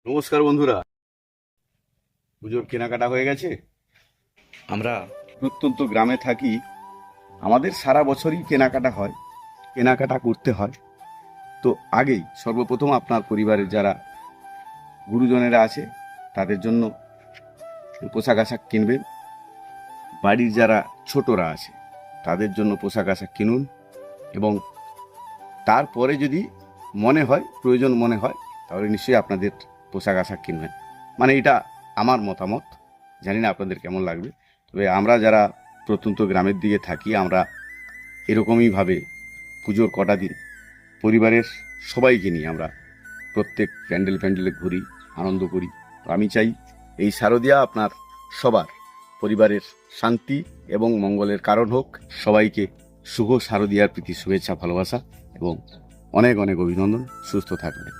নমস্কার বন্ধুরা, পুজোর কেনাকাটা হয়ে গেছে। আমরা প্রত্যন্ত গ্রামে থাকি, আমাদের সারা বছরই কেনাকাটা হয়, কেনাকাটা করতে হয়। তো আগেই সর্বপ্রথম আপনার পরিবারের যারা গুরুজনেরা আছে তাদের জন্য পোশাক আশাক কিনবেন। বাড়ির যারা ছোটরা আছে তাদের জন্য পোশাক আশাক কিনুন, এবং তারপরে যদি মনে হয়, প্রয়োজন মনে হয়, তাহলে নিশ্চয়ই আপনাদের পোশাক আশাক কিনবেন। মানে এটা আমার মতামত, জানি না আপনাদের কেমন লাগবে। তবে আমরা যারা প্রত্যন্ত গ্রামের দিকে থাকি, আমরা এরকমইভাবে পুজোর কটা দিন পরিবারের সবাইকে নিয়ে আমরা প্রত্যেক প্যান্ডেলে ঘুরি, আনন্দ করি। তো আমি চাই এই শারদিয়া আপনার সবার পরিবারের শান্তি এবং মঙ্গলের কারণ হোক। সবাইকে শুভ শারদিয়ার প্রীতি শুভেচ্ছা, ভালোবাসা এবং অনেক অনেক অভিনন্দন। সুস্থ থাকবেন।